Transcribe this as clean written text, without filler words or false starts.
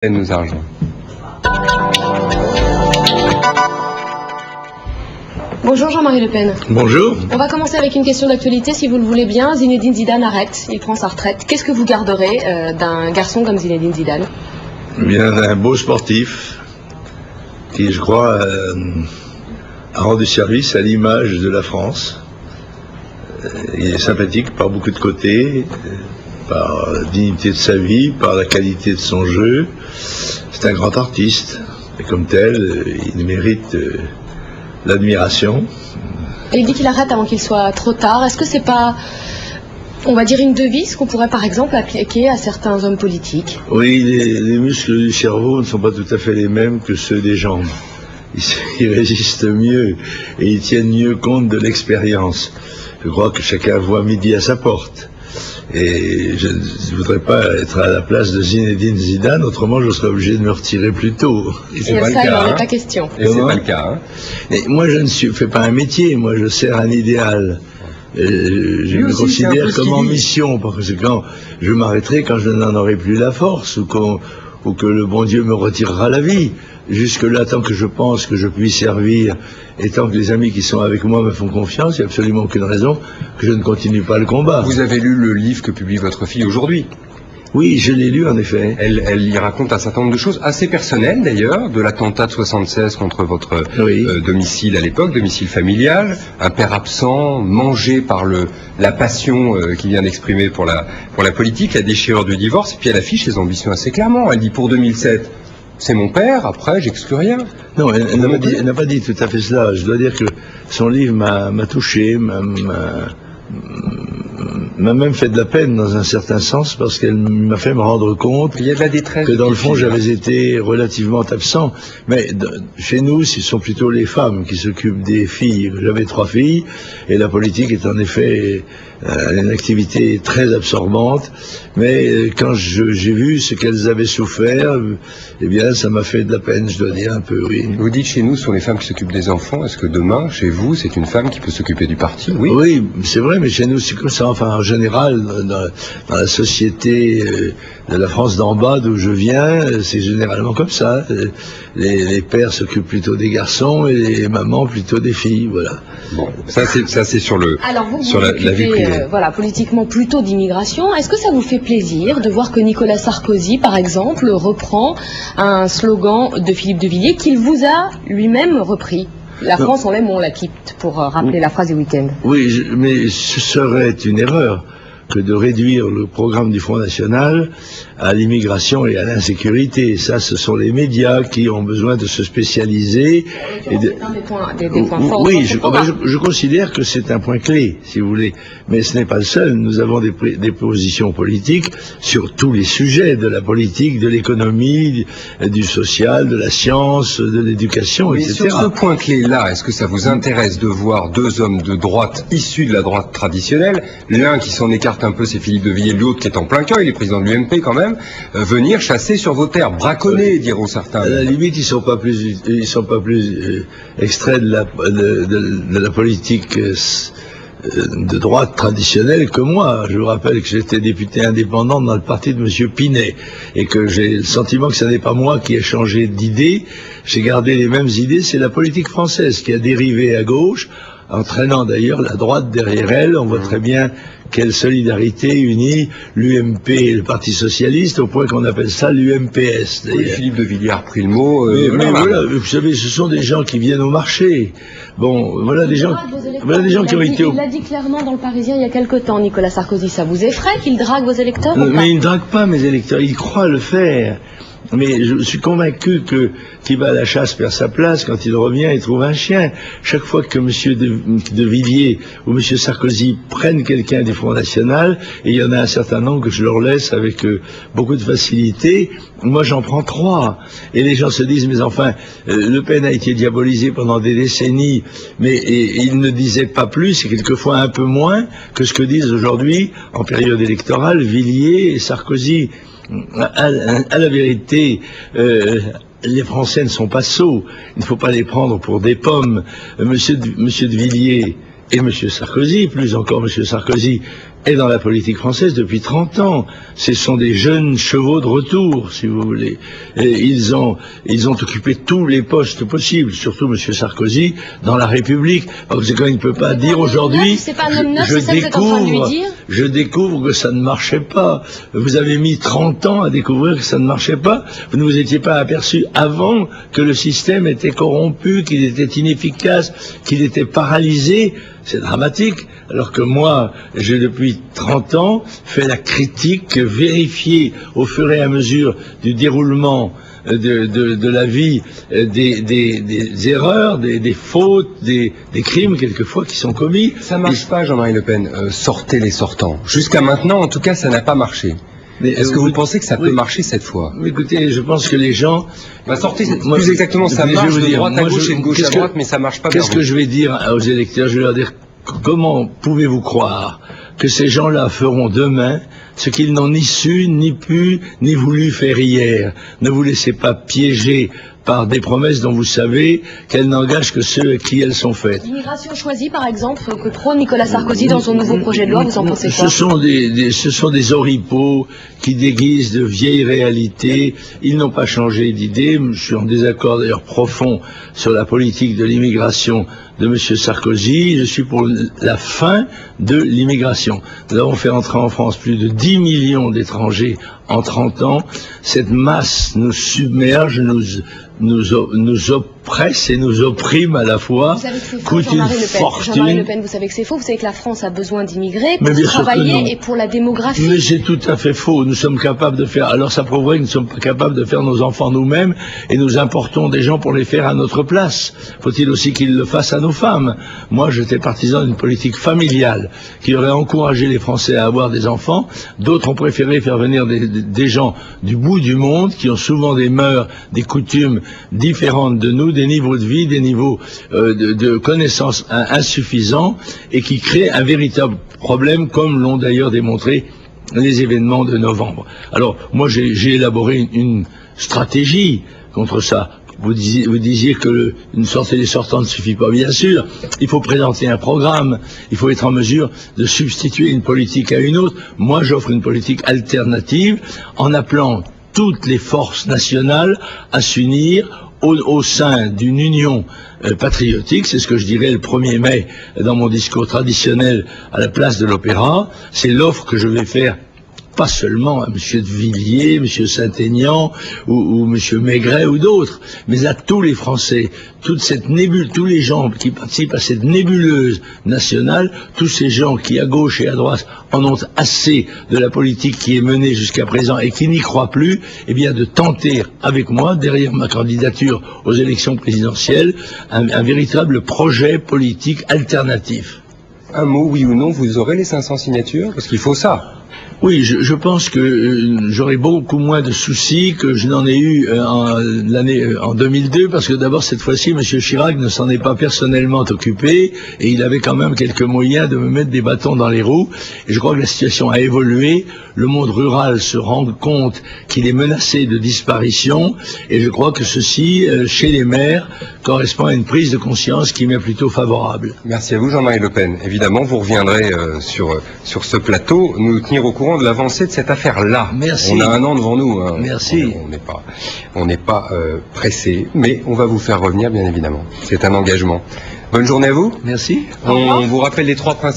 Elle nous a rejoint. Bonjour Jean-Marie Le Pen. Bonjour. On va commencer avec une question d'actualité, si vous le voulez bien. Zinedine Zidane arrête, il prend sa retraite. Qu'est-ce que vous garderez d'un garçon comme Zinedine Zidane? Bien, un beau sportif qui, je crois, a rendu service à l'image de la France. Il est sympathique par beaucoup de côtés, par la dignité de sa vie, par la qualité de son jeu. C'est un grand artiste, et comme tel, il mérite l'admiration. Et il dit qu'il arrête avant qu'il soit trop tard. Est-ce que c'est pas, on va dire, une devise qu'on pourrait par exemple appliquer à certains hommes politiques? Oui, les muscles du cerveau ne sont pas tout à fait les mêmes que ceux des jambes. Ils résistent mieux et ils tiennent mieux compte de l'expérience. Je crois que chacun voit midi à sa porte. Et je ne voudrais pas être à la place de Zinedine Zidane, autrement je serais obligé de me retirer plus tôt. Et c'est pas le cas, il n'en est pas question. Et c'est pas le cas. Et moi je ne fais pas un métier, moi je sers un idéal. Je me considère comme en mission, parce que quand je m'arrêterai quand je n'en aurai plus la force, ou que le bon Dieu me retirera la vie. Jusque-là, tant que je pense que je puis servir, et tant que les amis qui sont avec moi me font confiance, il n'y a absolument aucune raison que je ne continue pas le combat. Vous avez lu le livre que publie votre fille aujourd'hui? Oui, je l'ai lu en effet. Elle y raconte un certain nombre de choses, assez personnelles d'ailleurs, de l'attentat de 76 contre votre domicile à l'époque, domicile familial, un père absent, mangé par la passion qu'il vient d'exprimer pour la politique, la déchirure du divorce, et puis elle affiche ses ambitions assez clairement. Elle dit pour 2007, c'est mon père, après j'exclus rien. Non, elle n'a pas dit tout à fait cela. Je dois dire que son livre m'a touché, m'a même fait de la peine dans un certain sens, parce qu'elle m'a fait me rendre compte Il y a de la détresse que dans le fond j'avais été relativement absent. Mais chez nous, ce sont plutôt les femmes qui s'occupent des filles. J'avais 3 filles et la politique est en effet une activité très absorbante. Mais quand j'ai vu ce qu'elles avaient souffert, eh bien ça m'a fait de la peine, je dois dire un peu, oui. Vous dites chez nous, ce sont les femmes qui s'occupent des enfants. Est-ce que demain, chez vous, c'est une femme qui peut s'occuper du parti? Oui. Oui, c'est vrai, mais chez nous c'est comme ça. Enfin, en général, dans la société de la France d'en bas, d'où je viens, c'est généralement comme ça. Les pères s'occupent plutôt des garçons et les mamans plutôt des filles, voilà. Bon, ça c'est sur la vie privée. Voilà, politiquement plutôt d'immigration. Est-ce que ça vous fait plaisir de voir que Nicolas Sarkozy, par exemple, reprend un slogan de Philippe de Villiers qu'il vous a lui-même repris? La France, on l'aime ou on la quitte, pour rappeler la phrase du week-end. Oui, mais ce serait une erreur que de réduire le programme du Front National à l'immigration et à l'insécurité. Ça, ce sont les médias qui ont besoin de se spécialiser. C'est un des points forts. Oui, je considère que c'est un point clé, si vous voulez. Mais ce n'est pas le seul. Nous avons des positions politiques sur tous les sujets de la politique, de l'économie, du social, de la science, de l'éducation, etc. Sur ce point clé-là, est-ce que ça vous intéresse de voir 2 hommes de droite issus de la droite traditionnelle, l'un qui s'en écarte un peu, c'est Philippe de Villiers, l'autre qui est en plein cœur, il est président de l'UMP quand même, venir chasser sur vos terres, braconner, diront certains. À la limite, ils sont pas plus extraits de la politique de droite traditionnelle que moi. Je vous rappelle que j'étais député indépendant dans le parti de M. Pinet, et que j'ai le sentiment que ce n'est pas moi qui ai changé d'idée, j'ai gardé les mêmes idées. C'est la politique française qui a dérivé à gauche, entraînant d'ailleurs la droite derrière elle. On voit très bien quelle solidarité unit l'UMP et le Parti Socialiste, au point qu'on appelle ça l'UMPS. Oui, Philippe de Villiers a repris le mot. Mais voilà, vous savez, ce sont des gens qui viennent au marché. Bon, voilà des gens qui ont été... Il l'a dit clairement dans le Parisien il y a quelque temps, Nicolas Sarkozy. Ça vous effraie qu'il drague vos électeurs ou pas? Mais il ne drague pas mes électeurs, il croit le faire. Mais je suis convaincu qu'il va à la chasse perd sa place. Quand il revient, il trouve un chien. Chaque fois que M. de Villiers ou M. Sarkozy prennent quelqu'un du Front National, et il y en a un certain nombre que je leur laisse avec beaucoup de facilité, moi j'en prends 3. Et les gens se disent, mais enfin, Le Pen a été diabolisé pendant des décennies, mais il ne disait pas plus, et quelquefois un peu moins, que ce que disent aujourd'hui, en période électorale, Villiers et Sarkozy. À la vérité, les Français ne sont pas sots. Il ne faut pas les prendre pour des pommes. Monsieur de Villiers et M. Sarkozy, plus encore M. Sarkozy, est dans la politique française depuis 30 ans. Ce sont des jeunes chevaux de retour, si vous voulez. Et ils ont occupé tous les postes possibles, surtout M. Sarkozy, dans la République. Parce que quand il ne peut pas dire aujourd'hui, je découvre que ça ne marchait pas. Vous avez mis 30 ans à découvrir que ça ne marchait pas. Vous ne vous étiez pas aperçu avant que le système était corrompu, qu'il était inefficace, qu'il était paralysé. C'est dramatique. Alors que moi, j'ai depuis 30 ans fait la critique, vérifié au fur et à mesure du déroulement de la vie des erreurs, des fautes, des crimes quelquefois qui sont commis. Ça marche pas, Jean-Marie Le Pen. Sortez les sortants. Jusqu'à maintenant, en tout cas, ça n'a pas marché. Est-ce que vous pensez que ça peut marcher cette fois? Écoutez, je pense que les gens... sortez, plus exactement, ça marche de droite à gauche et de gauche à droite, mais ça marche pas bien. Qu'est-ce que je vais dire aux électeurs? Je vais leur dire, comment pouvez-vous croire que ces gens-là feront demain ce qu'ils n'ont ni su, ni pu, ni voulu faire hier? Ne vous laissez pas piéger par des promesses dont vous savez qu'elles n'engagent que ceux à qui elles sont faites. L'immigration choisie, par exemple, que prône Nicolas Sarkozy dans son nouveau projet de loi, vous en pensez quoi? Ce sont des oripeaux qui déguisent de vieilles réalités. Ils n'ont pas changé d'idée. Je suis en désaccord d'ailleurs profond sur la politique de l'immigration de M. Sarkozy. Je suis pour la fin de l'immigration. Nous avons fait entrer en France plus de 10 millions d'étrangers en 30 ans. Cette masse nous submerge, nous oppresse et nous opprime à la fois, coûte une fortune. Jean-Marie Le Pen, vous savez que c'est faux, vous savez que la France a besoin d'immigrés pour travailler et pour la démographie. Mais c'est tout à fait faux, nous sommes capables de faire, alors ça prouverait que nous ne sommes pas capables de faire nos enfants nous-mêmes et nous importons des gens pour les faire à notre place. Faut-il aussi qu'ils le fassent à nos femmes? Moi j'étais partisan d'une politique familiale qui aurait encouragé les Français à avoir des enfants, d'autres ont préféré faire venir des gens du bout du monde qui ont souvent des mœurs, des coutumes différentes de nous, des niveaux de vie, des niveaux de connaissances insuffisants et qui créent un véritable problème, comme l'ont d'ailleurs démontré les événements de novembre. Alors, moi, j'ai élaboré une stratégie contre ça. Vous disiez que une sortie des sortants ne suffit pas, bien sûr. Il faut présenter un programme. Il faut être en mesure de substituer une politique à une autre. Moi, j'offre une politique alternative en appelant toutes les forces nationales à s'unir au sein d'une union patriotique. C'est ce que je dirais le 1er mai dans mon discours traditionnel à la place de l'Opéra. C'est l'offre que je vais faire, pas seulement à M. de Villiers, M. Saint-Aignan ou M. Maigret ou d'autres, mais à tous les Français, toute cette tous les gens qui participent à cette nébuleuse nationale, tous ces gens qui à gauche et à droite en ont assez de la politique qui est menée jusqu'à présent et qui n'y croient plus, eh bien de tenter avec moi, derrière ma candidature aux élections présidentielles, un véritable projet politique alternatif. Un mot, oui ou non, vous aurez les 500 signatures? Parce qu'il faut ça. Oui, je pense que j'aurai beaucoup moins de soucis que je n'en ai eu en 2002, parce que d'abord cette fois-ci, M. Chirac ne s'en est pas personnellement occupé, et il avait quand même quelques moyens de me mettre des bâtons dans les roues, et je crois que la situation a évolué, le monde rural se rend compte qu'il est menacé de disparition, et je crois que ceci, chez les maires, correspond à une prise de conscience qui m'est plutôt favorable. Merci à vous, Jean-Marie Le Pen. Évidemment, vous reviendrez sur ce plateau, nous tenir au courant de l'avancée de cette affaire-là. Merci. On a un an devant nous. Hein. Merci. On n'est pas pressé, mais on va vous faire revenir, bien évidemment. C'est un engagement. Bonne journée à vous. Merci. On vous rappelle les 3 principes.